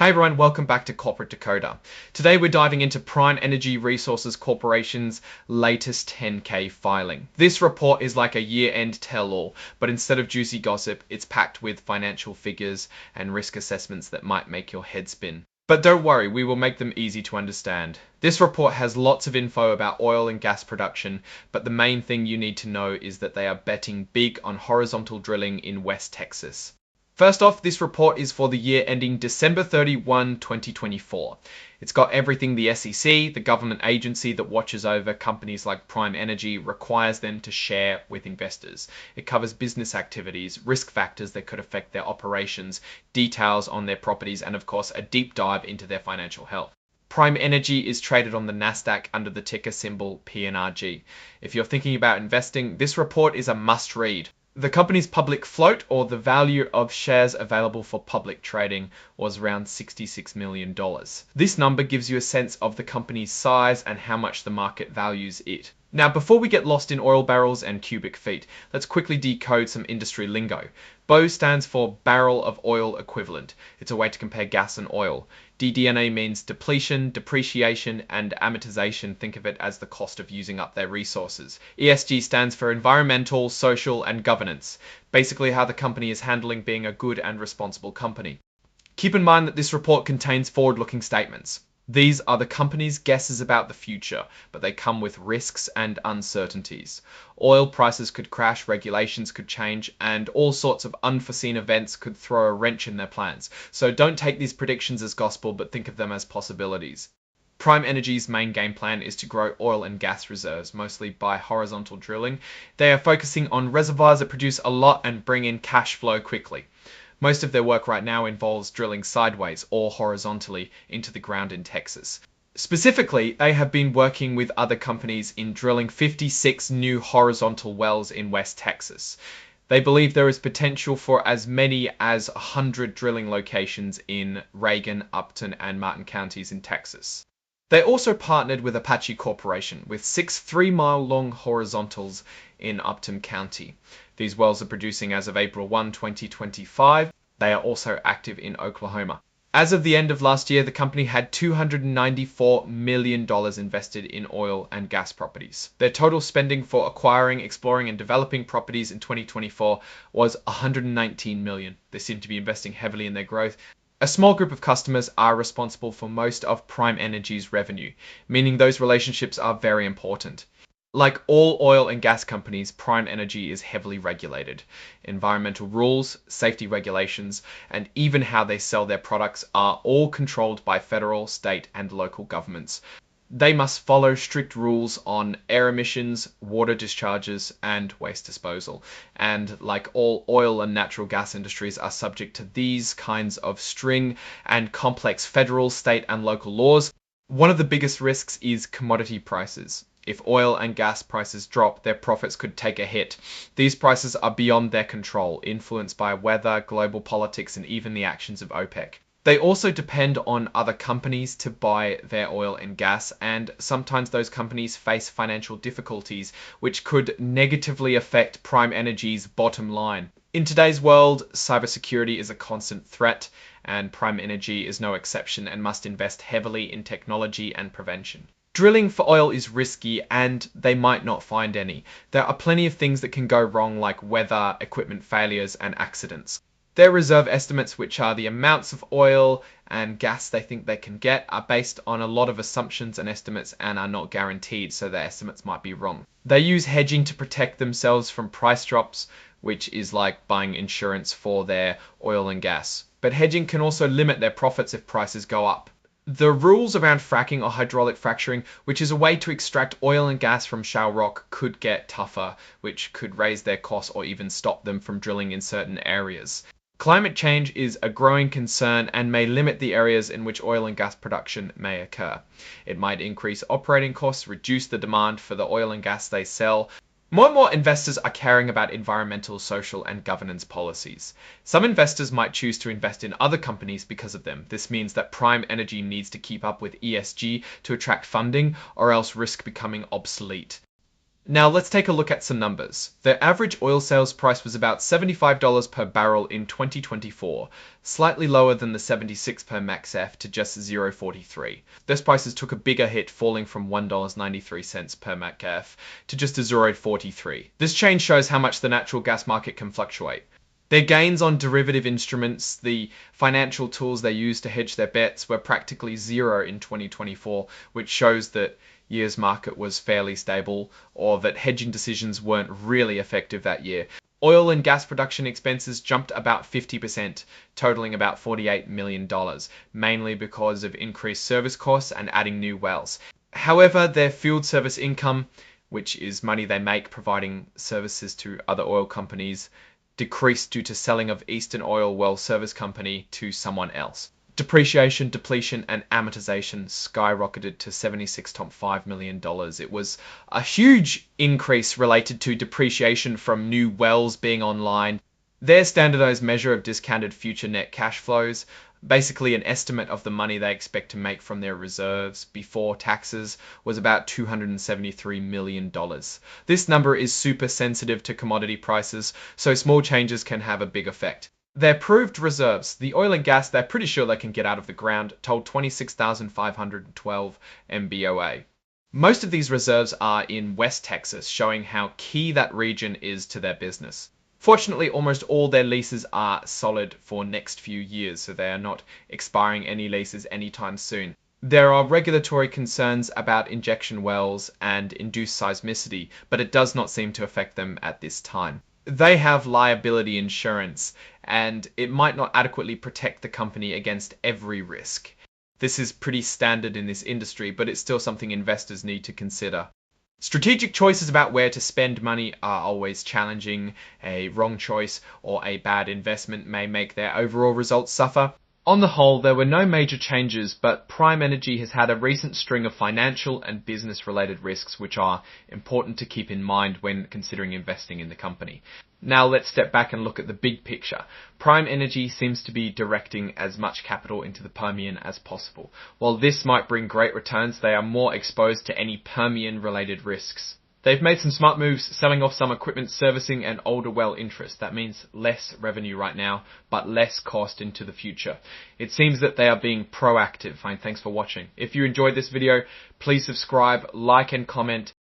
Hey everyone, welcome back to Corporate Decoder. Today we're diving into Prime Energy Resources Corporation's latest 10K filing. This report is like a year-end tell-all, but instead of juicy gossip, it's packed with financial figures and risk assessments that might make your head spin. But don't worry, we will make them easy to understand. This report has lots of info about oil and gas production, but the main thing you need to know is that they are betting big on horizontal drilling in West Texas. First off, this report is for the year ending December 31, 2024. It's got everything the SEC, the government agency that watches over companies like Prime Energy, requires them to share with investors. It covers business activities, risk factors that could affect their operations, details on their properties, and of course, a deep dive into their financial health. Prime Energy is traded on the Nasdaq under the ticker symbol PNRG. If you're thinking about investing, this report is a must-read. The company's public float, or the value of shares available for public trading, was around $66 million. This number gives you a sense of the company's size and how much the market values it. Now, before we get lost in oil barrels and cubic feet, let's quickly decode some industry lingo. BOE stands for barrel of oil equivalent. It's a way to compare gas and oil. DD&A means depletion, depreciation, and amortization. Think of it as the cost of using up their resources. ESG stands for environmental, social, and governance. Basically how the company is handling being a good and responsible company. Keep in mind that this report contains forward-looking statements. These are the company's guesses about the future, but they come with risks and uncertainties. Oil prices could crash, regulations could change, and all sorts of unforeseen events could throw a wrench in their plans. So don't take these predictions as gospel, but think of them as possibilities. Prime Energy's main game plan is to grow oil and gas reserves, mostly by horizontal drilling. They are focusing on reservoirs that produce a lot and bring in cash flow quickly. Most of their work right now involves drilling sideways or horizontally into the ground in Texas. Specifically, they have been working with other companies in drilling 56 new horizontal wells in West Texas. They believe there is potential for as many as 100 drilling locations in Reagan, Upton, and Martin counties in Texas. They also partnered with Apache Corporation with 6 3-mile-long horizontals in Upton County. These wells are producing as of April 1, 2025. They are also active in Oklahoma. As of the end of last year, the company had $294 million invested in oil and gas properties. Their total spending for acquiring, exploring, and developing properties in 2024 was $119 million. They seem to be investing heavily in their growth. A small group of customers are responsible for most of Prime Energy's revenue, meaning those relationships are very important. Like all oil and gas companies, Prime Energy is heavily regulated. Environmental rules, safety regulations, and even how they sell their products are all controlled by federal, state, and local governments. They must follow strict rules on air emissions, water discharges, and waste disposal. And like all oil and natural gas industries are subject to these kinds of string and complex federal, state, and local laws. One of the biggest risks is commodity prices. If oil and gas prices drop, their profits could take a hit. These prices are beyond their control, influenced by weather, global politics, and even the actions of OPEC. They also depend on other companies to buy their oil and gas, and sometimes those companies face financial difficulties, which could negatively affect Prime Energy's bottom line. In today's world, cybersecurity is a constant threat, and Prime Energy is no exception and must invest heavily in technology and prevention. Drilling for oil is risky and they might not find any. There are plenty of things that can go wrong, like weather, equipment failures, and accidents. Their reserve estimates, which are the amounts of oil and gas they think they can get, are based on a lot of assumptions and estimates and are not guaranteed, so their estimates might be wrong. They use hedging to protect themselves from price drops, which is like buying insurance for their oil and gas. But hedging can also limit their profits if prices go up. The rules around fracking or hydraulic fracturing, which is a way to extract oil and gas from shale rock, could get tougher, which could raise their costs or even stop them from drilling in certain areas. Climate change is a growing concern and may limit the areas in which oil and gas production may occur. It might increase operating costs, reduce the demand for the oil and gas they sell. More and more investors are caring about environmental, social, and governance policies. Some investors might choose to invest in other companies because of them. This means that Prime Energy needs to keep up with ESG to attract funding, or else risk becoming obsolete. Now let's take a look at some numbers. The average oil sales price was about $75 per barrel in 2024, slightly lower than the 76 per MaxF to just $0.43. Those prices took a bigger hit, falling from $1.93 per MaxF to just $0.43. This change shows how much the natural gas market can fluctuate. Their gains on derivative instruments, the financial tools they use to hedge their bets, were practically zero in 2024, which shows that year's market was fairly stable, or that hedging decisions weren't really effective that year. Oil and gas production expenses jumped about 50%, totaling about $48 million, mainly because of increased service costs and adding new wells. However, their field service income, which is money they make providing services to other oil companies, decreased due to selling of Eastern Oil Well Service Company to someone else. Depreciation, depletion, and amortization skyrocketed to $76.5 million. It was a huge increase related to depreciation from new wells being online. Their standardized measure of discounted future net cash flows, basically an estimate of the money they expect to make from their reserves before taxes, was about $273 million. This number is super sensitive to commodity prices, so small changes can have a big effect. Their proved reserves, the oil and gas they're pretty sure they can get out of the ground, told 26,512 MBOA. Most of these reserves are in West Texas, showing how key that region is to their business. Fortunately, almost all their leases are solid for next few years, so they are not expiring any leases anytime soon. There are regulatory concerns about injection wells and induced seismicity, but it does not seem to affect them at this time. They have liability insurance, and it might not adequately protect the company against every risk. This is pretty standard in this industry, but it's still something investors need to consider. Strategic choices about where to spend money are always challenging. A wrong choice or a bad investment may make their overall results suffer. On the whole, there were no major changes, but Prime Energy has had a recent string of financial and business-related risks which are important to keep in mind when considering investing in the company. Now let's step back and look at the big picture. Prime Energy seems to be directing as much capital into the Permian as possible. While this might bring great returns, they are more exposed to any Permian-related risks. They've made some smart moves, selling off some equipment servicing and older well interest. That means less revenue right now, but less cost into the future. It seems that they are being proactive. Fine, thanks for watching. If you enjoyed this video, please subscribe, like and comment.